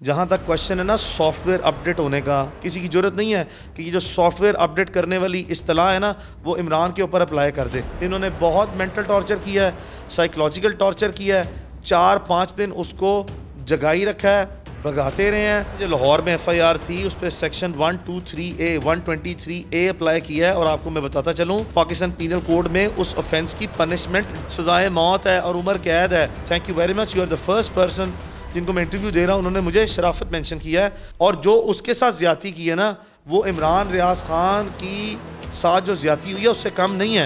جہاں تک کوشچن ہے نا سافٹ ویئر اپڈیٹ ہونے کا، کسی کی ضرورت نہیں ہے کہ یہ جو سافٹ ویئر اپڈیٹ کرنے والی اصطلاح ہے نا وہ عمران کے اوپر اپلائی کر دے۔ انہوں نے بہت مینٹل ٹارچر کیا ہے، سائیکلوجیکل ٹارچر کیا ہے، 4-5 دن اس کو جگائی رکھا ہے، بھگاتے رہے ہیں۔ جو لاہور میں ایف آئی آر تھی اس پہ سیکشن 123A اپلائی کیا ہے، اور آپ کو میں بتاتا چلوں پاکستان پینل کوڈ میں اس آفینس کی پنشمنٹ سزائے موت ہے اور عمر قید ہے۔ Thank you very much, you are the first person جن کو میں انٹرویو دے رہا ہوں، انہوں نے مجھے شرافت مینشن کیا ہے، اور جو اس کے ساتھ زیادتی کی ہے نا وہ عمران ریاض خان کی ساتھ جو زیادتی ہوئی ہے اس سے کم نہیں ہے۔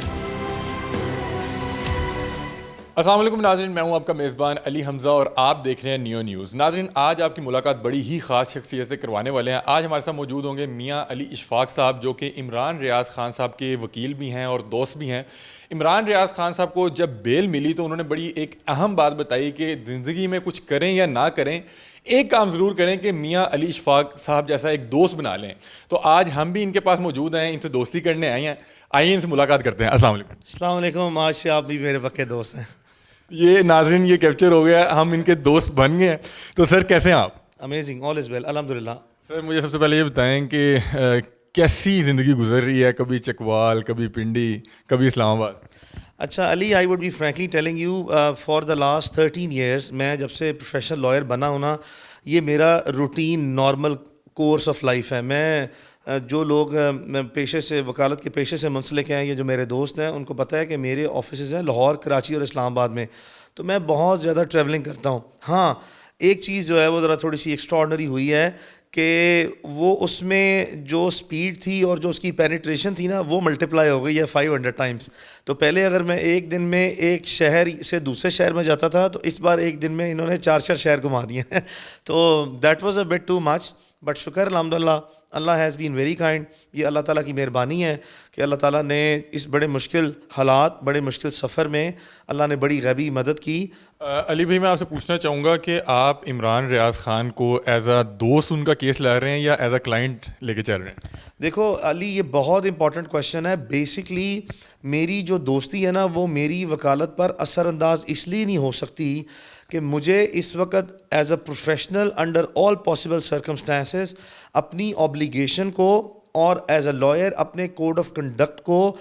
السلام علیکم ناظرین، میں ہوں آپ کا میزبان علی حمزہ اور آپ دیکھ رہے ہیں نیو نیوز۔ ناظرین، آج آپ کی ملاقات بڑی ہی خاص شخصیت سے کروانے والے ہیں۔ آج ہمارے ساتھ موجود ہوں گے میاں علی اشفاق صاحب، جو کہ عمران ریاض خان صاحب کے وکیل بھی ہیں اور دوست بھی ہیں۔ عمران ریاض خان صاحب کو جب بیل ملی تو انہوں نے بڑی ایک اہم بات بتائی کہ زندگی میں کچھ کریں یا نہ کریں، ایک کام ضرور کریں کہ میاں علی اشفاق صاحب جیسا ایک دوست بنا لیں۔ تو آج ہم بھی ان کے پاس موجود ہیں، ان سے دوستی کرنے آئے ہیں۔ آئیے ان سے ملاقات کرتے ہیں۔ السلام علیکم۔ السلام علیکم، آج سے آپ بھی میرے پکے دوست ہیں۔ یہ ناظرین یہ کیپچر ہو گیا، ہم ان کے دوست بن گئے ہیں۔ تو سر کیسے ہیں آپ؟ امیزنگ، آل از ویل، الحمدللہ۔ سر مجھے سب سے پہلے یہ بتائیں کہ کیسی زندگی گزر رہی ہے، کبھی چکوال، کبھی پنڈی، کبھی اسلام آباد؟ اچھا Ali, I would be frankly telling you for the last 13 years, میں جب سے پروفیشنل لائر بنا ہوں نا، یہ میرا routine normal course of life ہے۔ میں جو لوگ پیشے سے وکالت کے پیشے سے منسلک ہیں، یہ جو میرے دوست ہیں، ان کو پتہ ہے کہ میرے آفیسز ہیں لاہور، کراچی اور اسلام آباد میں، تو میں بہت زیادہ ٹریولنگ کرتا ہوں۔ ہاں، ایک چیز جو ہے وہ ذرا تھوڑی سی ایکسٹراڈنری ہوئی ہے کہ وہ اس میں جو سپیڈ تھی اور جو اس کی پینیٹریشن تھی نا وہ ملٹیپلائی ہو گئی ہے 500 ٹائمز۔ تو پہلے اگر میں ایک دن میں ایک شہر سے دوسرے شہر میں جاتا تھا، تو اس بار ایک دن میں انہوں نے 4 شہر گھما دیے ہیں۔ تو that was a but too much, but شکر الحمدللہ، اللہ ہیز بین ویری کائنڈ۔ یہ اللہ تعالیٰ کی مہربانی ہے کہ اللہ تعالیٰ نے اس بڑے مشکل حالات، بڑے مشکل سفر میں اللہ نے بڑی غیبی مدد کی۔ علی بھائی، میں آپ سے پوچھنا چاہوں گا کہ آپ عمران ریاض خان کو ایز اے دوست ان کا کیس لڑ رہے ہیں یا ایز اے کلائنٹ لے کے چل رہے ہیں؟ دیکھو علی، یہ بہت امپورٹنٹ کویشچن ہے۔ بیسکلی میری جو دوستی ہے نا وہ میری وکالت پر اثر انداز اس لیے نہیں ہو سکتی کہ مجھے اس وقت as a professional under all possible circumstances اپنی اوبلیگیشن کو اور ایز اے لائر اپنے کوڈ آف کنڈکٹ کو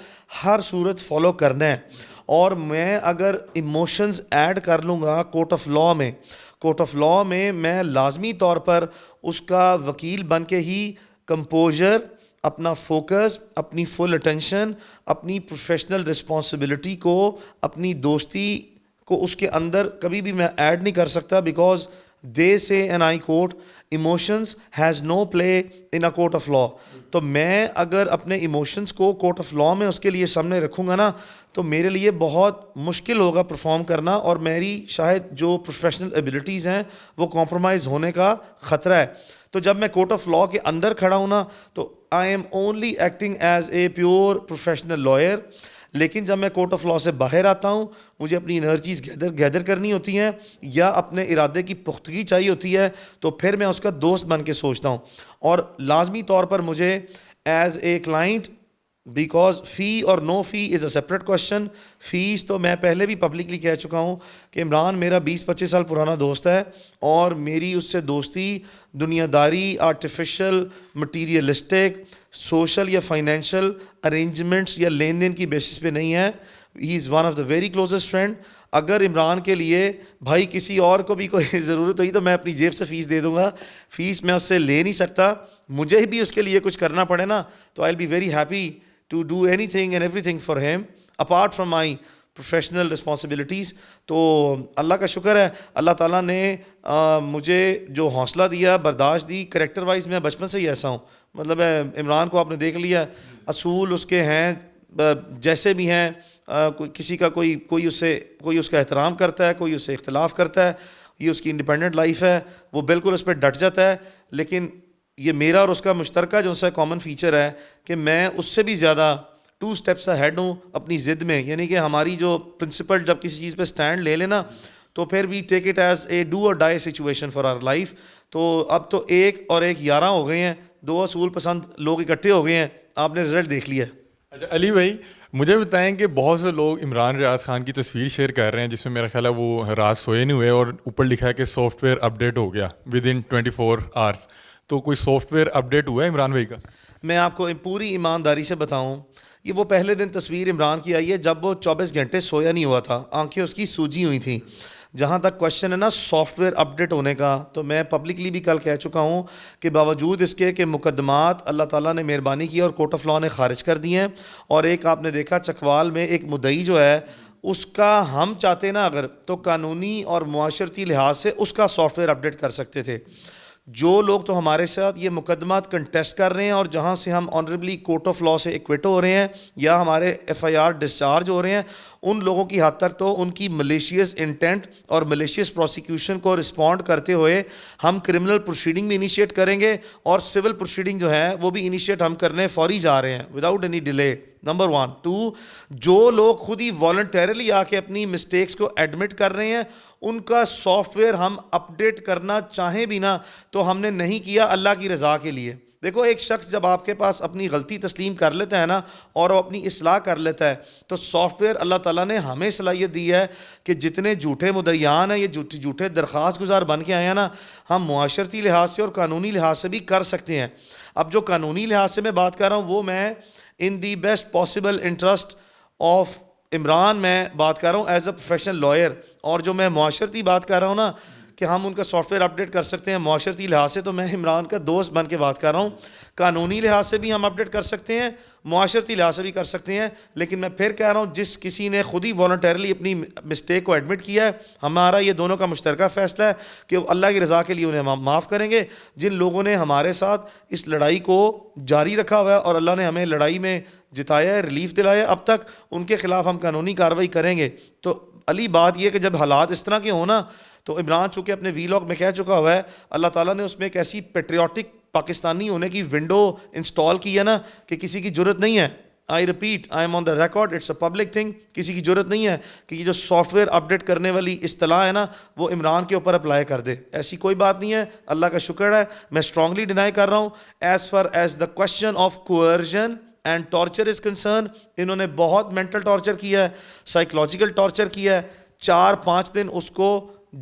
ہر صورت فالو کرنا ہے۔ اور میں اگر ایموشنز ایڈ کر لوں گا کورٹ آف لاء میں میں لازمی طور پر اس کا وکیل بن کے ہی کمپوزر، اپنا فوکس، اپنی فل اٹینشن، اپنی پروفیشنل رسپانسبلٹی کو، اپنی دوستی کو اس کے اندر کبھی بھی میں ایڈ نہیں کر سکتا، because they say and I quote emotions has no play in a court of law. تو میں اگر اپنے ایموشنز کو کورٹ آف لاء میں اس کے لیے سامنے رکھوں گا نا تو میرے لیے بہت مشکل ہوگا پرفارم کرنا، اور میری شاید جو پروفیشنل ایبلٹیز ہیں وہ کمپرومائز ہونے کا خطرہ ہے۔ تو جب میں کورٹ آف لاء کے اندر کھڑا ہوں نا تو I am only acting as a pure professional lawyer, لیکن جب میں کورٹ آف لاء سے باہر آتا ہوں، مجھے اپنی انرجیز گیدر کرنی ہوتی ہیں یا اپنے ارادے کی پختگی چاہیے ہوتی ہے، تو پھر میں اس کا دوست بن کے سوچتا ہوں۔ اور لازمی طور پر مجھے ایز اے کلائنٹ، بیکاز فی اور نو فی از اے سیپریٹ کویشچن، فیس تو میں پہلے بھی پبلکلی کہہ چکا ہوں کہ عمران میرا 20-25 سال پرانا دوست ہے، اور میری اس سے دوستی دنیا داری، آرٹیفیشل، مٹیریلسٹک، سوشل یا فائنینشیل ارینجمنٹس یا لین دین کی بیسس پہ نہیں ہے۔ He is one of the very closest friend. اگر عمران کے لیے بھائی کسی اور کو بھی کوئی ضرورت ہوئی تو میں اپنی جیب سے فیس دے دوں گا، فیس میں اس سے لے نہیں سکتا۔ مجھے بھی اس کے لیے کچھ کرنا پڑے نا تو I will be very happy to do anything and everything for him apart from my professional responsibilities. تو اللہ کا شکر ہے، اللہ تعالیٰ نے مجھے جو حوصلہ دیا، برداشت دی۔ کریکٹر وائز میں بچپن سے ہی ایسا ہوں، مطلب عمران کو آپ نے دیکھ لیا، اصول اس کے ہیں جیسے بھی ہیں، کسی کا کوئی اس کا احترام کرتا ہے، کوئی اس سے اختلاف کرتا ہے، یہ اس کی انڈیپینڈنٹ لائف ہے، وہ بالکل اس پہ ڈٹ جاتا ہے۔ لیکن یہ میرا اور اس کا مشترکہ جو سا کامن فیچر ہے کہ میں اس سے بھی زیادہ 2 اسٹیپس اہیڈ ہوں اپنی ضد میں، یعنی کہ ہماری جو پرنسپل جب کسی چیز پہ سٹینڈ لے لینا تو پھر we take it as a do or die situation for our life. تو اب تو 1 اور 1 11 ہو گئے ہیں، 2 اصول پسند لوگ اکٹھے ہو گئے ہیں، آپ نے رزلٹ دیکھ لیا۔ اچھا علی بھائی، مجھے بتائیں کہ بہت سے لوگ عمران ریاض خان کی تصویر شیئر کر رہے ہیں جس میں میرا خیال ہے وہ رات سوئے نہیں ہوئے اور اوپر لکھا ہے کہ سافٹ ویئر اپڈیٹ ہو گیا ود ان 24 آورس. تو کوئی سافٹ ویئر اپڈیٹ ہوا ہے عمران بھائی کا؟ میں آپ کو پوری ایمانداری سے بتاؤں، یہ وہ پہلے دن تصویر عمران کی آئی ہے جب وہ 24 گھنٹے سویا نہیں ہوا تھا، آنکھیں اس کی سوجی ہوئی تھیں. جہاں تک کوشچن ہے نا سافٹ ویئر اپڈیٹ ہونے کا، تو میں پبلکلی بھی کل کہہ چکا ہوں کہ باوجود اس کے کہ مقدمات اللہ تعالیٰ نے مہربانی کی اور کورٹ آف لاء نے خارج کر دی ہیں، اور ایک آپ نے دیکھا چکوال میں ایک مدعی جو ہے اس کا ہم چاہتے نا اگر تو قانونی اور معاشرتی لحاظ سے اس کا سافٹ ویئر اپڈیٹ کر سکتے تھے. جو لوگ تو ہمارے ساتھ یہ مقدمات کنٹیسٹ کر رہے ہیں اور جہاں سے ہم آنریبلی کورٹ آف لاء سے ایکویٹ ہو رہے ہیں یا ہمارے ایف آئی آر ڈسچارج ہو رہے ہیں، ان لوگوں کی حد تک تو ان کی ملیشیس انٹینٹ اور ملیشیس پروسیکیوشن کو رسپونڈ کرتے ہوئے ہم کرمنل پروسیڈنگ بھی انیشیٹ کریں گے اور سول پروسیڈنگ جو ہے وہ بھی انیشیٹ ہم کرنے فوری جا رہے ہیں وداؤٹ اینی ڈیلے. نمبر 1 2 جو لوگ خود ہی والنٹیرلی آ کے اپنی مسٹیکس کو ایڈمٹ کر رہے ہیں ان کا سافٹ ویئر ہم اپڈیٹ کرنا چاہیں بھی نہ تو ہم نے نہیں کیا اللہ کی رضا کے لیے. دیکھو ایک شخص جب آپ کے پاس اپنی غلطی تسلیم کر لیتا ہے نا اور وہ اپنی اصلاح کر لیتا ہے تو سافٹ ویئر اللہ تعالیٰ نے ہمیں صلاحیت دی ہے کہ جتنے جھوٹے مدعیان ہیں یہ جھوٹے درخواست گزار بن کے آئے ہیں نا، ہم معاشرتی لحاظ سے اور قانونی لحاظ سے بھی کر سکتے ہیں. اب جو قانونی لحاظ سے میں بات کر رہا ہوں وہ میں in the best possible interest of Imran میں بات کر رہا ہوں ایز اے پروفیشنل لائر، اور جو میں معاشرتی بات کر رہا ہوں نا کہ ہم ان کا سافٹ ویئر اپڈیٹ کر سکتے ہیں معاشرتی لحاظ سے، تو میں عمران کا دوست بن کے بات کر رہا ہوں. قانونی لحاظ سے بھی ہم اپڈیٹ کر سکتے ہیں، معاشرتی لحاظ سے بھی کر سکتے ہیں، لیکن میں پھر کہہ رہا ہوں جس کسی نے خود ہی والنٹیرلی اپنی مسٹیک کو ایڈمٹ کیا ہے ہمارا یہ دونوں کا مشترکہ فیصلہ ہے کہ وہ اللہ کی رضا کے لیے انہیں معاف کریں گے. جن لوگوں نے ہمارے ساتھ اس لڑائی کو جاری رکھا ہوا ہے اور اللہ نے ہمیں لڑائی میں جتایا ہے، ریلیف دلایا اب تک، ان کے خلاف ہم قانونی کارروائی کریں گے. تو علی بات یہ کہ جب حالات اس طرح کے ہوں نا تو عمران چونکہ اپنے وی لاگ میں کہہ چکا ہوا ہے اللہ تعالیٰ نے اس میں ایک ایسی پیٹریوٹک پاکستانی ہونے کی ونڈو انسٹال کی ہے نا کہ کسی کی ضرورت نہیں ہے. I repeat, I am on the record, it's a public thing. کسی کی ضرورت نہیں ہے کہ یہ جو سافٹ ویئر اپڈیٹ کرنے والی اصطلاح ہے نا وہ عمران کے اوپر اپلائی کر دے. ایسی کوئی بات نہیں ہے، اللہ کا شکر ہے. میں اسٹرانگلی ڈینائی کر رہا ہوں as far as the question of coercion and torture is concern. انہوں نے بہت مینٹل ٹارچر کیا ہے، سائیکولوجیکل ٹارچر کیا ہے، 4-5 دن اس کو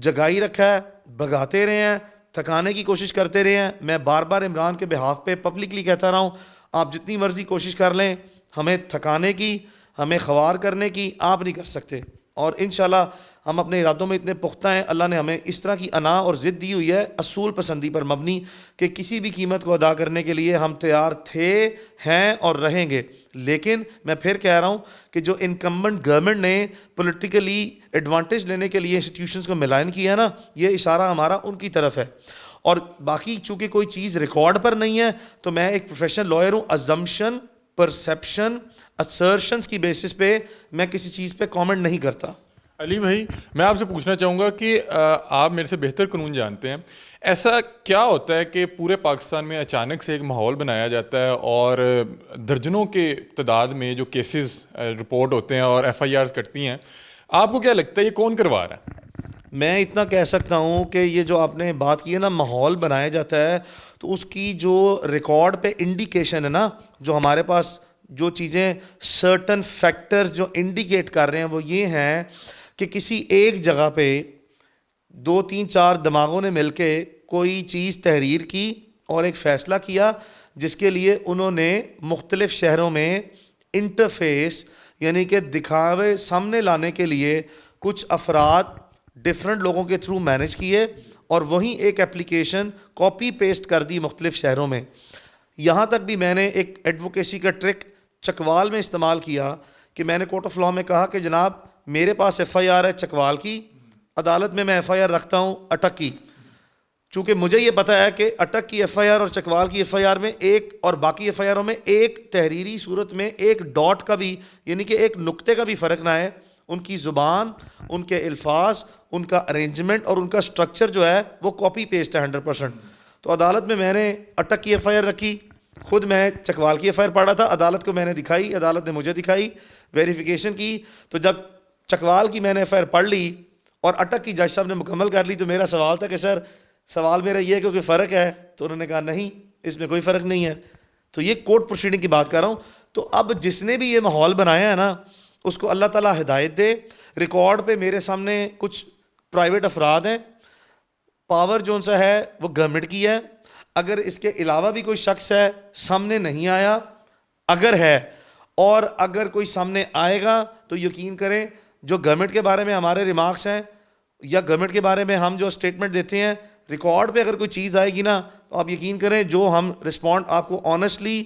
جگائی رکھا ہے، بھگاتے رہے ہیں، تھکانے کی کوشش کرتے رہے ہیں. میں بار بار عمران کے بہاف پہ پبلکلی کہتا رہا ہوں آپ جتنی مرضی کوشش کر لیں ہمیں تھکانے کی، ہمیں خوار کرنے کی آپ نہیں کر سکتے. اور انشاءاللہ ہم اپنے ارادوں میں اتنے پختہ ہیں، اللہ نے ہمیں اس طرح کی انا اور ضد دی ہوئی ہے اصول پسندی پر مبنی کہ کسی بھی قیمت کو ادا کرنے کے لیے ہم تیار تھے، ہیں اور رہیں گے. لیکن میں پھر کہہ رہا ہوں کہ جو انکمبنٹ گورنمنٹ نے پولیٹیکلی ایڈوانٹیج لینے کے لیے انسٹیٹیوشنز کو ملائن کیا ہے نا، یہ اشارہ ہمارا ان کی طرف ہے. اور باقی چونکہ کوئی چیز ریکارڈ پر نہیں ہے تو میں ایک پروفیشنل لائر ہوں، ازمپشن، پرسیپشن، اسرشنز کی بیسس پہ میں کسی چیز پہ کامنٹ نہیں کرتا. علی بھائی میں آپ سے پوچھنا چاہوں گا کہ آپ میرے سے بہتر قانون جانتے ہیں، ایسا کیا ہوتا ہے کہ پورے پاکستان میں اچانک سے ایک ماحول بنایا جاتا ہے اور درجنوں کے تعداد میں جو کیسز رپورٹ ہوتے ہیں اور ایف آئی آرز کٹتی ہیں، آپ کو کیا لگتا ہے یہ کون کروا رہا ہے؟ میں اتنا کہہ سکتا ہوں کہ یہ جو آپ نے بات کی ہے نا ماحول بنایا جاتا ہے، تو اس کی جو ریکارڈ پہ انڈیکیشن ہے نا، جو ہمارے پاس جو چیزیں سرٹن فیکٹرز جو انڈیکیٹ کر رہے ہیں وہ یہ ہیں کہ کسی ایک جگہ پہ 2-3-4 دماغوں نے مل کے کوئی چیز تحریر کی اور ایک فیصلہ کیا جس کے لیے انہوں نے مختلف شہروں میں انٹرفیس یعنی کہ دکھاوے سامنے لانے کے لیے کچھ افراد ڈفرینٹ لوگوں کے تھرو مینیج کیے اور وہیں ایک اپلیکیشن کاپی پیسٹ کر دی مختلف شہروں میں. یہاں تک بھی میں نے ایک ایڈوکیسی کا ٹرک چکوال میں استعمال کیا کہ میں نے کورٹ آف لاء میں کہا کہ جناب میرے پاس ایف آئی آر ہے چکوال کی، عدالت میں ایف آئی آر رکھتا ہوں اٹک کی. چونکہ مجھے یہ پتہ ہے کہ اٹک کی ایف آئی آر اور چکوال کی ایف آئی آر میں ایک اور باقی ایف آئی آروں میں ایک تحریری صورت میں ایک ڈاٹ کا بھی یعنی کہ ایک نقطے کا بھی فرق نہ ہے. ان کی زبان، ان کے الفاظ، ان کا ارینجمنٹ اور ان کا سٹرکچر جو ہے وہ کاپی پیسٹ ہے 100%. تو عدالت میں نے اٹک کی ایف آئی آر رکھی، خود میں چکوال کی ایف آئی آر پڑھا تھا، عدالت کو میں نے دکھائی، عدالت نے مجھے دکھائی، ویریفیکیشن کی. تو جب چکوال کی میں نے ایف آئی آر پڑھ لی اور اٹک کی جج صاحب نے مکمل کر لی تو میرا سوال تھا کہ سر سوال میرا یہ ہے کہ کوئی فرق ہے؟ تو انہوں نے کہا نہیں اس میں کوئی فرق نہیں ہے. تو یہ کورٹ پروسیڈنگ کی بات کر رہا ہوں. تو اب جس نے بھی یہ ماحول بنایا ہے نا اس کو اللہ تعالیٰ ہدایت دے. ریکارڈ پہ میرے سامنے کچھ پرائیویٹ افراد ہیں, پاور جو ان سے ہے وہ گورنمنٹ کی ہے. اگر اس کے علاوہ بھی کوئی شخص ہے سامنے نہیں آیا, اگر ہے اور اگر کوئی سامنے آئے گا تو یقین کریں جو گورنمنٹ کے بارے میں ہمارے ریمارکس ہیں یا گورنمنٹ کے بارے میں ہم جو اسٹیٹمنٹ دیتے ہیں, ریکارڈ پہ اگر کوئی چیز آئے گی نا تو آپ یقین کریں جو ہم رسپونڈ آپ کو honestly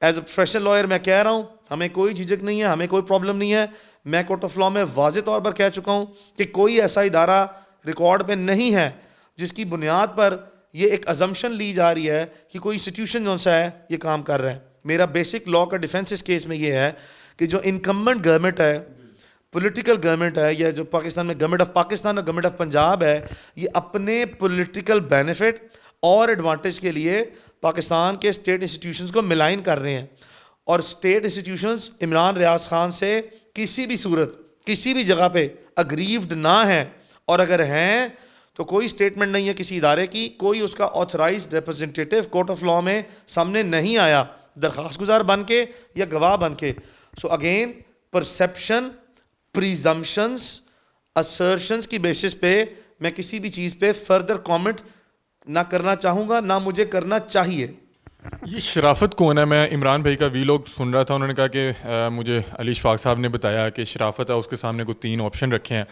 as a professional lawyer میں کہہ رہا ہوں, ہمیں کوئی جھجک نہیں ہے, ہمیں کوئی پرابلم نہیں ہے. میں کورٹ آف لاء میں واضح طور پر کہہ چکا ہوں کہ کوئی ایسا ادارہ ریکارڈ پہ نہیں ہے جس کی بنیاد پر یہ ایک ازمپشن لی جا رہی ہے کہ کوئی انسٹیٹیوشن جو سا ہے یہ کام کر رہا ہے. میرا بیسک لاء کا ڈیفینس اس کیس میں یہ ہے کہ جو انکمبنٹ گورنمنٹ ہے, پولیٹیکل گورنمنٹ ہے, یا جو پاکستان میں گورنمنٹ آف پاکستان اور گورنمنٹ آف پنجاب ہے, یہ اپنے پولیٹیکل بینیفٹ اور ایڈوانٹیج کے لیے پاکستان کے اسٹیٹ انسٹیٹیوشنز کو ملائن کر رہے ہیں. اور اسٹیٹ انسٹیٹیوشنز عمران ریاض خان سے کسی بھی صورت کسی بھی جگہ پہ اگریوڈ نہ ہیں, اور اگر ہیں تو کوئی اسٹیٹمنٹ نہیں ہے کسی ادارے کی, کوئی اس کا authorised representative court of law میں سامنے نہیں آیا درخواست گزار بن کے یا گواہ بن کے. سو اگین پرسیپشن, پریزمپشنز, اسرشنز کی بیسس پہ میں کسی بھی چیز پہ فردر کامنٹ نہ کرنا چاہوں گا, نہ مجھے کرنا چاہیے. یہ شرافت کون ہے؟ میں عمران بھائی کا وی لاگ سن رہا تھا, انہوں نے کہا کہ مجھے علی اشفاق صاحب نے بتایا کہ شرافت ہے, اس کے سامنے کوئی 3 آپشن رکھے ہیں.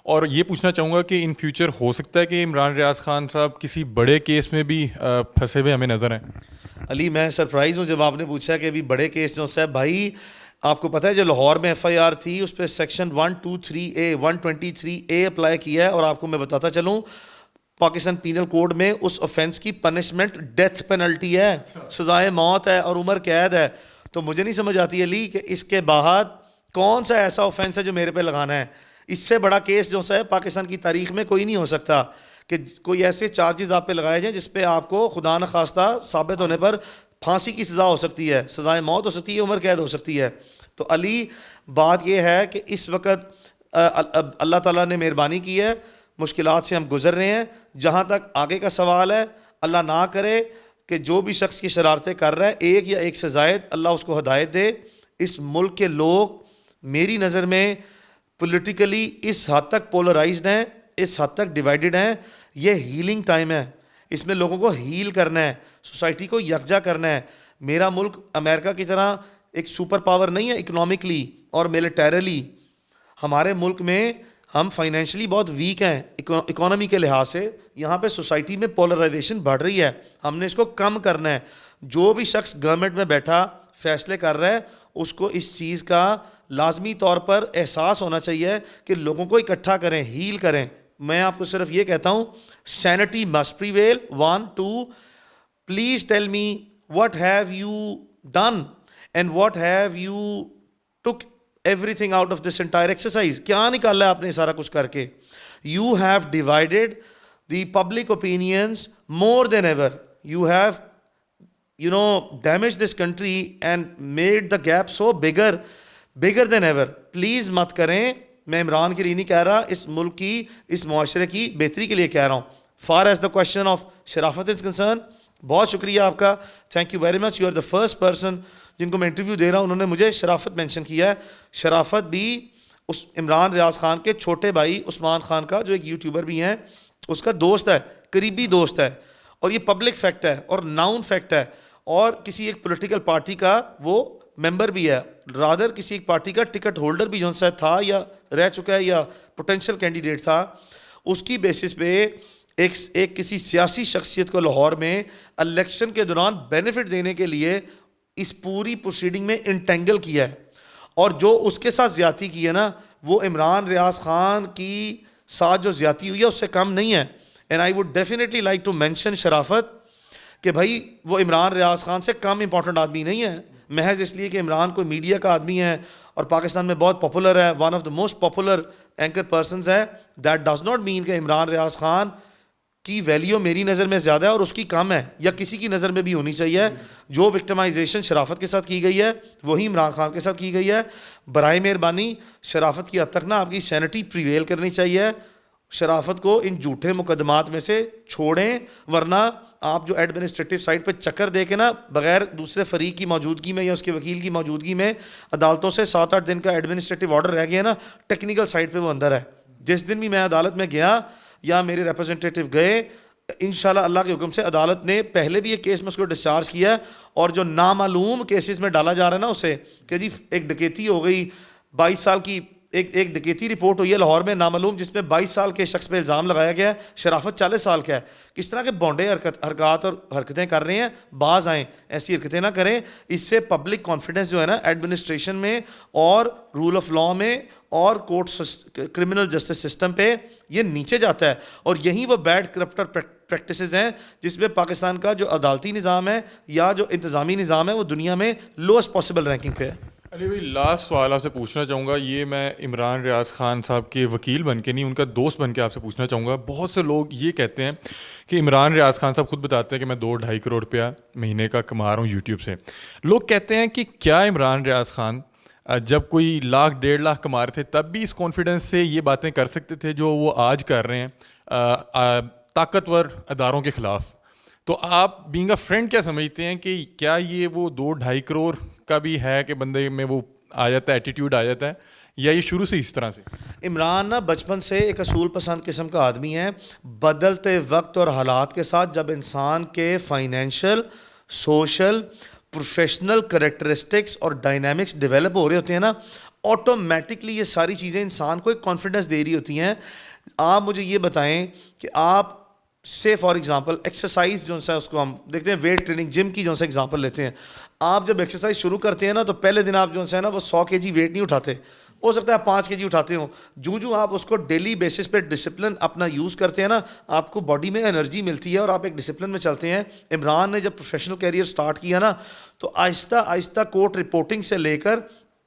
اور یہ پوچھنا چاہوں گا کہ ان فیوچر ہو سکتا ہے کہ عمران ریاض خان صاحب کسی بڑے کیس میں بھی پھنسے ہوئے ہمیں نظر ہیں؟ علی میں سرپرائز ہوں جب آپ نے پوچھا کہ ابھی بڑے کیس جو صاحب بھائی, آپ کو پتہ ہے جو لاہور میں FIR تھی اس پہ سیکشن 123A 123A اپلائی کیا ہے, اور آپ کو میں بتاتا چلوں پاکستان پینل کوڈ میں اس offense کی پنشمنٹ ڈیتھ پینلٹی ہے, سزائے موت ہے اور عمر قید ہے. تو مجھے نہیں سمجھ آتی علی کہ اس کے بعد کون سا ایسا offense ہے جو میرے پہ لگانا ہے. اس سے بڑا کیس جو ہے پاکستان کی تاریخ میں کوئی نہیں ہو سکتا کہ کوئی ایسے چارجز آپ پہ لگائے جائیں جس پہ آپ کو خدا نخواستہ ثابت ہونے پر پھانسی کی سزا ہو سکتی ہے, سزائے موت ہو سکتی ہے, عمر قید ہو سکتی ہے. تو علی بات یہ ہے کہ اس وقت اللہ تعالیٰ نے مہربانی کی ہے, مشکلات سے ہم گزر رہے ہیں. جہاں تک آگے کا سوال ہے, اللہ نہ کرے کہ جو بھی شخص کی شرارتیں کر رہا ہے ایک یا ایک سے زائد, اللہ اس کو ہدایت دے. اس ملک کے لوگ میری نظر میں پولیٹیکلی اس حد تک پولرائزڈ ہیں, اس حد تک ڈیوائیڈڈ ہیں. یہ ہیلنگ ٹائم ہے, اس میں لوگوں کو ہیل کرنا ہے, سوسائٹی کو یکجا کرنا ہے. میرا ملک امریکہ کی طرح ایک سپر پاور نہیں ہے اکنامکلی اور ملیٹریلی. ہمارے ملک میں ہم فائنینشلی بہت ویک ہیں اکانومی کے لحاظ سے. یہاں پہ سوسائٹی میں پولرائزیشن بڑھ رہی ہے, ہم نے اس کو کم کرنا ہے. جو بھی شخص گورنمنٹ میں بیٹھا فیصلے کر رہا ہے اس کو اس چیز کا لازمی طور پر احساس ہونا چاہیے کہ لوگوں کو اکٹھا کریں, ہیل کریں. میں آپ کو صرف یہ کہتا ہوں centi must prevail. 1 2 please tell me what have you done and what have you took everything out of this entire exercise. کیا نکالا ہے آپ نے سارا کچھ کر کے؟ You have divided the public opinions more than ever. You have damaged this country and made the gap so bigger than ever. Please مت کریں. میں عمران کے لیے نہیں کہہ رہا, اس ملک کی, اس معاشرے کی بہتری کے لیے کہہ رہا ہوں. far as the question of Sharafat is concerned, بہت شکریہ آپ کا, thank you very much. You are the first person جن کو میں انٹرویو دے رہا ہوں, انہوں نے مجھے شرافت مینشن کیا ہے. شرافت بھی اس عمران ریاض خان کے چھوٹے بھائی عثمان خان کا, جو ایک یوٹیوبر بھی ہیں, اس کا دوست ہے, قریبی دوست ہے. اور یہ پبلک فیکٹ ہے اور ناؤن فیکٹ ہے, اور کسی ایک پولیٹیکل پارٹی کا وہ ممبر بھی ہے, رادر کسی ایک پارٹی کا ٹکٹ ہولڈر بھی جو سا تھا یا رہ چکا ہے یا پوٹینشیل کینڈیڈیٹ تھا. اس کی بیسس پہ ایک کسی سیاسی شخصیت کو لاہور میں الیکشن کے دوران بینیفٹ دینے کے لیے اس پوری پروسیڈنگ میں انٹینگل کیا ہے. اور جو اس کے ساتھ زیادتی کی ہے نا, وہ عمران ریاض خان کی ساتھ جو زیادتی ہوئی ہے اس سے کم نہیں ہے. And I would definitely like to mention Sharafat کہ بھائی وہ عمران ریاض خان سے کم امپورٹنٹ آدمی نہیں ہے, محض اس لیے کہ عمران کوئی میڈیا کا آدمی ہے اور پاکستان میں بہت پاپولر ہے, one of the most popular anchor persons ہے. دیٹ ڈز ناٹ مین کہ عمران ریاض خان کی ویلیو میری نظر میں زیادہ ہے اور اس کی کم ہے, یا کسی کی نظر میں بھی ہونی چاہیے. جو وکٹمائزیشن شرافت کے ساتھ کی گئی ہے وہی عمران خان کے ساتھ کی گئی ہے. برائے مہربانی شرافت کی حد تک نا آپ کی سینٹی پریویل کرنی چاہیے, شرافت کو ان جھوٹے مقدمات میں سے چھوڑیں، ورنہ آپ جو ایڈمنسٹریٹو سائٹ پہ چکر دے کے نا بغیر دوسرے فریق کی موجودگی میں یا اس کے وکیل کی موجودگی میں عدالتوں سے 7-8 دن کا ایڈمنسٹریٹو آرڈر رہ گیا نا، ٹیکنیکل سائٹ پہ وہ اندر ہے. جس دن بھی میں عدالت میں گیا یا میرے ریپرزنٹیٹو گئے، انشاءاللہ اللہ کے حکم سے عدالت نے پہلے بھی ایک کیس میں اس کو ڈسچارج کیا ہے، اور جو نامعلوم کیسز میں ڈالا جا رہا ہے نا اسے کہ جی ایک ڈکیتی ہو گئی 22 سال کی، ایک ڈکیتی رپورٹ ہوئی ہے لاہور میں نامعلوم، جس میں 22 سال کے شخص پہ الزام لگایا گیا ہے، شرافت 40 سال کا ہے. کس طرح کے بونڈے حرکات اور حرکتیں کر رہے ہیں، باز آئیں، ایسی حرکتیں نہ کریں. اس سے پبلک کانفیڈنس جو ہے نا ایڈمنسٹریشن میں اور رول آف لا میں اور کورٹ کرمنل جسٹس سسٹم پہ یہ نیچے جاتا ہے. اور یہی وہ بیڈ کرپٹر پریکٹسز ہیں جس میں پاکستان کا جو عدالتی نظام ہے یا جو انتظامی نظام ہے وہ دنیا میں لوسٹ پاسبل رینکنگ پہ ہے. علی بھائی لاسٹ سوال آپ سے پوچھنا چاہوں گا، یہ میں عمران ریاض خان صاحب کے وکیل بن کے نہیں، ان کا دوست بن کے آپ سے پوچھنا چاہوں گا. بہت سے لوگ یہ کہتے ہیں کہ عمران ریاض خان صاحب خود بتاتے ہیں کہ میں 2-2.5 کروڑ روپیہ مہینے کا کما رہا ہوں یوٹیوب سے. لوگ کہتے ہیں کہ کیا عمران ریاض خان جب کوئی 1,00,000-1.5 کما رہے تھے تب بھی اس کانفیڈنس سے یہ باتیں کر سکتے تھے جو وہ آج کر رہے ہیں طاقتور اداروں کے خلاف؟ تو آپ بینگ اے فرینڈ کیا سمجھتے ہیں کہ کیا یہ وہ 2-2.5 کروڑ کا بھی ہے کہ بندے میں وہ آ جاتا ہے، ایٹیٹیوڈ آ جاتا ہے، یا یہ شروع سے اس طرح سے؟ عمران نا بچپن سے ایک اصول پسند قسم کا آدمی ہے. بدلتے وقت اور حالات کے ساتھ جب انسان کے فائنینشیل، سوشل، پروفیشنل کریکٹرسٹکس اور ڈائنامکس ڈیولپ ہو رہے ہوتے ہیں نا، آٹومیٹکلی یہ ساری چیزیں انسان کو ایک کانفیڈنس دے رہی ہوتی ہیں. آپ مجھے یہ بتائیں کہ آپ سے فار ایگزامپل ایکسرسائز جو سا اس کو ہم دیکھتے ہیں، ویٹ ٹریننگ جم کی جو سا ایگزامپل لیتے ہیں. آپ جب ایکسرسائز شروع کرتے ہیں نا تو پہلے دن آپ جو ہے نا وہ 100 kg ویٹ نہیں اٹھاتے، ہو سکتا ہے آپ 5 kg اٹھاتے ہوں. جو آپ اس کو ڈیلی بیسس پہ ڈسپلن اپنا یوز کرتے ہیں نا، آپ کو باڈی میں انرجی ملتی ہے اور آپ ایک ڈسپلن میں چلتے ہیں. عمران نے جب پروفیشنل کیریئر سٹارٹ کیا نا تو آہستہ آہستہ کورٹ رپورٹنگ سے لے کر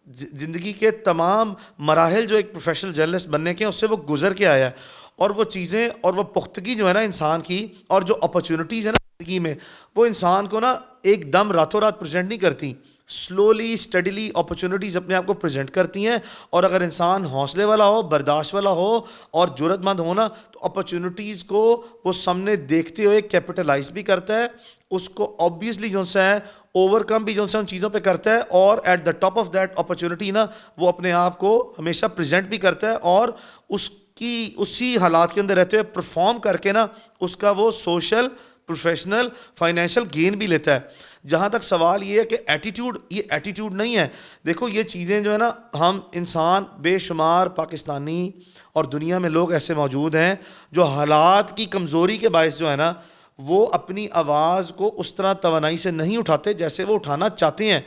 زندگی کے تمام مراحل جو ایک پروفیشنل جرنلسٹ بننے کے ہیں اس سے وہ گزر کے آیا ہے. اور وہ چیزیں اور وہ پختگی جو ہے نا انسان کی اور جو اپرچونیٹیز ہیں نا زندگی میں، وہ انسان کو نا ایک دم راتوں رات پریزنٹ نہیں کرتی، سلولی اسٹڈیلی اپرچونیٹیز اپنے آپ کو پریزنٹ کرتی ہیں. اور اگر انسان حوصلے والا ہو، برداشت والا ہو اور جرأت مند ہو نا تو اپرچونیٹیز کو وہ سامنے دیکھتے ہوئے کیپٹلائز بھی کرتا ہے، اس کو آبویسلی جو سا ہے اوور کم بھی جو سا ان چیزوں پہ کرتا ہے، اور at the top of that opportunity نا وہ اپنے آپ کو ہمیشہ پریزنٹ بھی کرتا ہے اور اس کی اسی حالات کے اندر رہتے ہوئے پرفارم کر کے نا اس کا وہ سوشل، پروفیشنل، فائنینشیل گین بھی لیتا ہے. جہاں تک سوال یہ ہے کہ ایٹیٹیوڈ، یہ ایٹیٹیوڈ نہیں ہے. دیکھو یہ چیزیں جو ہے نا، ہم انسان بے شمار پاکستانی اور دنیا میں لوگ ایسے موجود ہیں جو حالات کی کمزوری کے باعث جو ہے نا وہ اپنی آواز کو اس طرح توانائی سے نہیں اٹھاتے جیسے وہ اٹھانا چاہتے ہیں.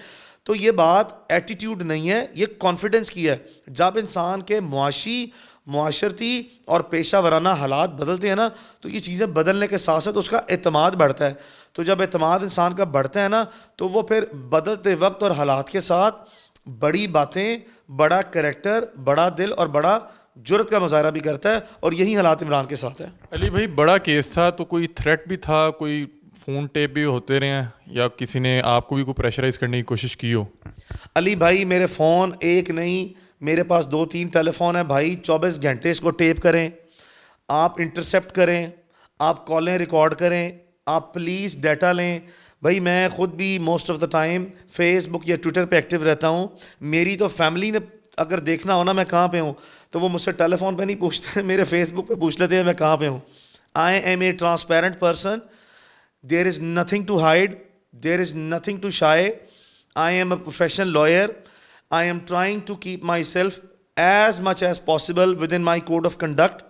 تو یہ بات ایٹیٹیوڈ نہیں ہے، یہ کانفیڈنس کی ہے. جب انسان کے معاشرتی اور پیشہ ورانہ حالات بدلتے ہیں نا تو یہ چیزیں بدلنے کے ساتھ ساتھ اس کا اعتماد بڑھتا ہے. تو جب اعتماد انسان کا بڑھتا ہے نا تو وہ پھر بدلتے وقت اور حالات کے ساتھ بڑی باتیں، بڑا کریکٹر، بڑا دل اور بڑا جرأت کا مظاہرہ بھی کرتا ہے. اور یہی حالات عمران کے ساتھ ہے. علی بھائی بڑا کیس تھا تو کوئی تھریٹ بھی تھا، کوئی فون ٹیپ بھی ہوتے رہے ہیں، یا کسی نے آپ کو بھی کوئی پریشرائز کرنے کی کوشش کی ہو؟ علی بھائی میرے فون ایک نہیں، میرے پاس 2-3 ٹیلی فون ہیں بھائی. 24 گھنٹے اس کو ٹیپ کریں، آپ انٹرسیپٹ کریں، آپ کالیں ریکارڈ کریں، آپ پلیز ڈیٹا لیں. بھائی میں خود بھی most of the time Facebook یا ٹویٹر پہ ایکٹیو رہتا ہوں. میری تو فیملی نے اگر دیکھنا ہو نا میں کہاں پہ ہوں تو وہ مجھ سے ٹیلی فون پہ نہیں پوچھتے، میرے فیس بک پہ پوچھ لیتے ہیں میں کہاں پہ ہوں. I am a transparent person, there is nothing to hide, there is nothing to shy. I am a professional lawyer. I am trying to keep myself as much as possible within my code of conduct.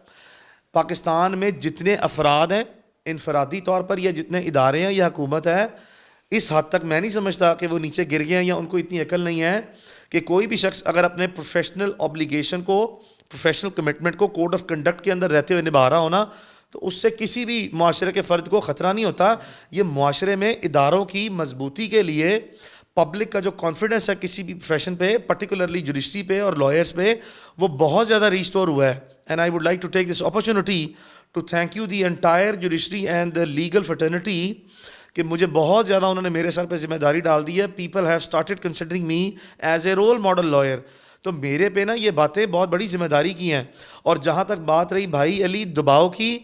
Pakistan میں جتنے افراد ہیں انفرادی طور پر یا جتنے ادارے ہیں یا حکومت ہے، اس حد تک میں نہیں سمجھتا کہ وہ نیچے گر گئے ہیں یا ان کو اتنی عقل نہیں ہے کہ کوئی بھی شخص اگر اپنے پروفیشنل اوبلیگیشن کو، پروفیشنل کمٹمنٹ کو کوڈ آف کنڈکٹ کے اندر رہتے ہوئے نبھا رہا ہونا تو اس سے کسی بھی معاشرے کے فرد کو خطرہ نہیں ہوتا. یہ معاشرے میں اداروں کی مضبوطی کے لیے پبلک کا جو کانفیڈنس ہے کسی بھی پروفیشن پہ، پرٹیکولرلی جوڈیشری پہ اور لائرس پہ، وہ بہت زیادہ ریسٹور ہوا ہے. And I would like to take this opportunity to thank you the entire judiciary and the legal fraternity کہ مجھے بہت زیادہ انہوں نے میرے سر پہ ذمہ داری ڈال دی ہے. People have started considering me as a role model lawyer. تو میرے پہ نا یہ باتیں بہت بڑی ذمہ داری کی ہیں. اور جہاں تک بات رہی بھائی علی دباؤ کی,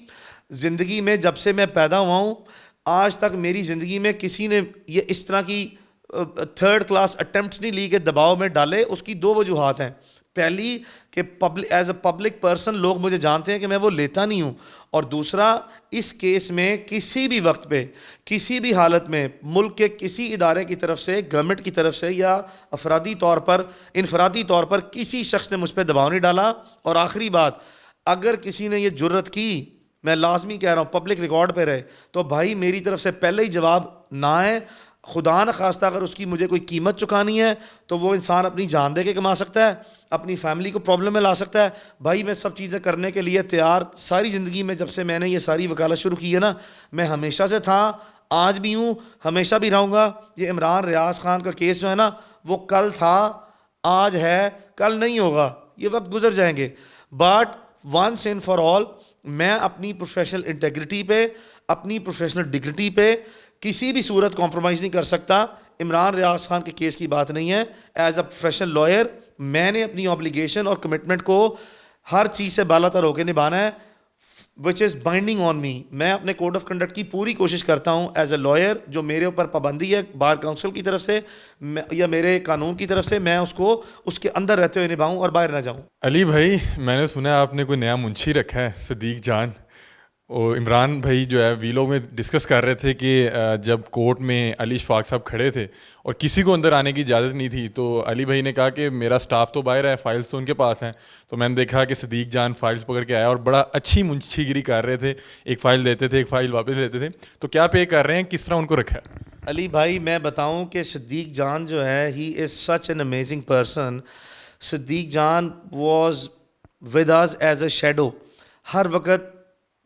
زندگی میں جب سے میں پیدا ہوا ہوں آج تک میری زندگی میں کسی نے یہ اس طرح کی تھرڈ کلاس اٹیمپٹس نہیں لی کہ دباؤ میں ڈالے. اس کی دو وجوہات ہیں. پہلی کہ ایز اے پبلک پرسن لوگ مجھے جانتے ہیں کہ میں وہ لیتا نہیں ہوں, اور دوسرا اس کیس میں کسی بھی وقت پہ کسی بھی حالت میں ملک کے کسی ادارے کی طرف سے, گورنمنٹ کی طرف سے یا انفرادی طور پر کسی شخص نے مجھ پہ دباؤ نہیں ڈالا. اور آخری بات, اگر کسی نے یہ جرت کی, میں لازمی کہہ رہا ہوں پبلک ریکارڈ پہ رہے, تو بھائی میری طرف سے پہلے ہی جواب نہ ہے. خدا نخواستہ اگر اس کی مجھے کوئی قیمت چکانی ہے تو وہ انسان اپنی جان دے کے کما سکتا ہے, اپنی فیملی کو پرابلم میں لا سکتا ہے. بھائی میں سب چیزیں کرنے کے لیے تیار. ساری زندگی میں جب سے میں نے یہ ساری وکالت شروع کی ہے نا, میں ہمیشہ سے تھا, آج بھی ہوں, ہمیشہ بھی رہوں گا. یہ عمران ریاض خان کا کیس جو ہے نا, وہ کل تھا, آج ہے, کل نہیں ہوگا, یہ وقت گزر جائیں گے. But once and for all میں اپنی پروفیشنل انٹیگریٹی پہ, اپنی پروفیشنل ڈگنیٹی پہ کسی بھی صورت کمپرومائز نہیں کر سکتا. عمران ریاض خان کے کیس کی بات نہیں ہے. ایز اے پروفیشنل لائر میں نے اپنی آبلیگیشن اور کمٹمنٹ کو ہر چیز سے بالا تر ہو کے نبھانا ہے, وچ از بائنڈنگ آن می. میں اپنے کوڈ آف کنڈکٹ کی پوری کوشش کرتا ہوں ایز اے لائر, جو میرے اوپر پابندی ہے بار کونسل کی طرف سے یا میرے قانون کی طرف سے, میں اس کو اس کے اندر رہتے ہوئے نبھاؤں اور باہر نہ جاؤں. علی بھائی میں نے سنا آپ نے کوئی نیا منشی رکھا ہے, صدیق جان. اور عمران بھائی جو ہے ویلوگ میں ڈسکس کر رہے تھے کہ جب کورٹ میں علی اشفاق صاحب کھڑے تھے اور کسی کو اندر آنے کی اجازت نہیں تھی, تو علی بھائی نے کہا کہ میرا سٹاف تو باہر ہے, فائلز تو ان کے پاس ہیں. تو میں نے دیکھا کہ صدیق جان فائلز پکڑ کے آیا اور بڑا اچھی منشی گیری کر رہے تھے, ایک فائل دیتے تھے, ایک فائل واپس لیتے تھے. تو کیا پے کر رہے ہیں, کس طرح ان کو رکھا ہے؟ علی بھائی میں بتاؤں کہ صدیق جان جو ہے, he is such an amazing person. Siddique Jan was with us as a shadow ہر وقت,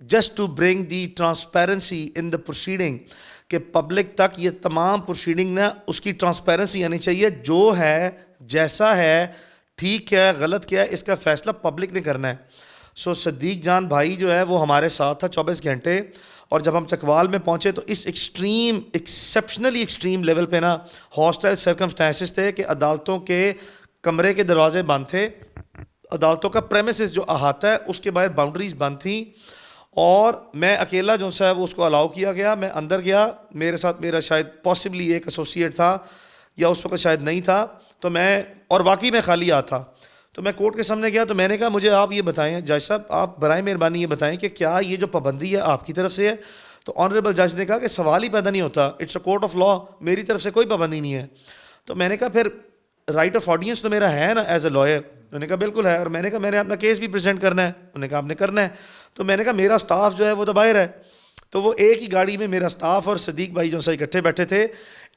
just to bring the transparency in the proceeding, کہ پبلک تک یہ تمام پروسیڈنگ نا اس کی ٹرانسپیرنسی آنی چاہیے. جو ہے جیسا ہے, ٹھیک کیا ہے غلط کیا ہے, اس کا فیصلہ پبلک نے کرنا ہے. سو صدیق جان بھائی جو ہے وہ ہمارے ساتھ تھا 24 گھنٹے. اور جب ہم چکوال میں پہنچے تو اس ایکسیپشنلی ایکسٹریم لیول پہ نا ہاسٹائل سرکمسٹانسز تھے کہ عدالتوں کے کمرے کے دروازے بند تھے, عدالتوں کا پریمیسز جو احاطہ ہے اس کے باہر باؤنڈریز بند تھیں, اور میں اکیلا جو سا ہے وہ اس کو الاؤ کیا گیا. میں اندر گیا, میرے ساتھ میرا شاید پاسبلی ایک ایسوسیٹ تھا یا اس وقت شاید نہیں تھا, تو میں, اور واقعی میں خالی ہاتھ تھا. تو میں کورٹ کے سامنے گیا تو میں نے کہا مجھے آپ یہ بتائیں جج صاحب, آپ برائے مہربانی یہ بتائیں کہ کیا یہ جو پابندی ہے آپ کی طرف سے ہے؟ تو آنریبل جج نے کہا کہ سوال ہی پیدا نہیں ہوتا, it's a court of law, میری طرف سے کوئی پابندی نہیں ہے. تو میں نے کہا پھر رائٹ آف آڈینس تو میرا ہے نا ایز اے لائر؟ انہوں نے کہا بالکل ہے. اور میں نے کہا میں نے اپنا کیس بھی پریزنٹ کرنا ہے. انہوں نے کہا آپ نے کرنا ہے. تو میں نے کہا میرا سٹاف جو ہے وہ تو باہر ہے. تو وہ ایک ہی گاڑی میں میرا سٹاف اور صدیق بھائی جو سا اکٹھے بیٹھے تھے.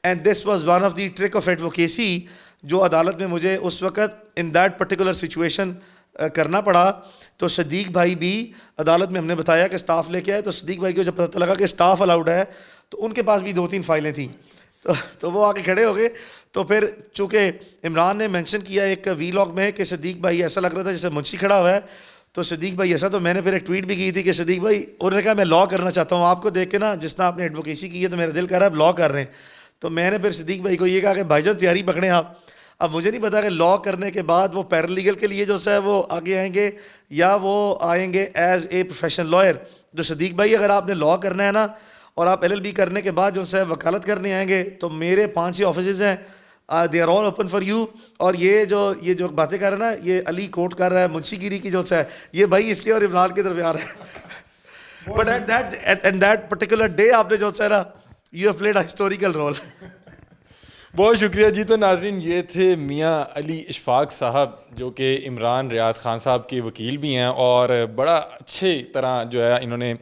And this was one of the trick of advocacy جو عدالت میں مجھے اس وقت ان دیٹ پرٹیکولر سچویشن کرنا پڑا. تو صدیق بھائی بھی عدالت میں ہم نے بتایا کہ سٹاف لے کے آئے, تو صدیق بھائی کو جب پتہ لگا کہ سٹاف الاؤڈ ہے تو ان کے پاس بھی 2-3 فائلیں تھیں, تو وہ آ کے کھڑے ہو گئے. تو پھر چونکہ عمران نے مینشن کیا ایک ویلاگ میں کہ صدیق بھائی ایسا لگ رہا تھا جیسے منشی کھڑا ہوا ہے, تو صدیق بھائی ایسا, تو میں نے پھر ایک ٹویٹ بھی کی تھی کہ صدیق بھائی, انہوں نے کہا میں لا کرنا چاہتا ہوں, آپ کو دیکھ کے نا جس طرح آپ نے ایڈوکیسی کی ہے تو میرا دل کر رہا ہے اب لا کر رہے ہیں. تو میں نے پھر صدیق بھائی کو یہ کہا کہ بھائی جان تیاری پکڑیں آپ. اب مجھے نہیں پتا کہ لا کرنے کے بعد وہ پیرالیگل کے لیے جو ہے وہ آگے آئیں گے یا وہ آئیں گے ایز اے پروفیشنل لائر. تو صدیق بھائی اگر آپ نے لا کرنا ہے نا اور آپ LLB کرنے کے بعد جو ہے وکالت کرنے آئیں گے تو میرے 5 ہی آفیسز ہیں, they are all open for you. اور یہ جو باتیں کر رہے ہیں نا, یہ علی کوٹ کر رہا ہے منشی گیری کی جو ہے, یہ بھائی اس کے اور عمران کے درمیان ہے. But at that particular day آپ نے جو ہے نا, you have played a historical role. بہت شکریہ جی. تو ناظرین یہ تھے میاں علی اشفاق صاحب جو کہ عمران ریاض خان صاحب کے وکیل بھی ہیں, اور بڑا اچھے طرح جو ہے انہوں نے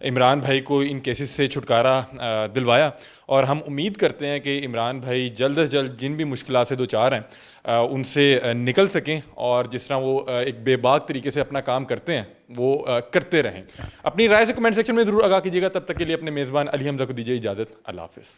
عمران بھائی کو ان کیسز سے چھٹکارا دلوایا. اور ہم امید کرتے ہیں کہ عمران بھائی جلد از جلد جن بھی مشکلات سے دوچار ہیں ان سے نکل سکیں, اور جس طرح وہ ایک بے باک طریقے سے اپنا کام کرتے ہیں وہ کرتے رہیں. اپنی رائے سے کمنٹ سیکشن میں ضرور آگاہ کیجیے گا. تب تک کے لیے اپنے میزبان علی حمزہ کو دیجیے اجازت. اللہ حافظ.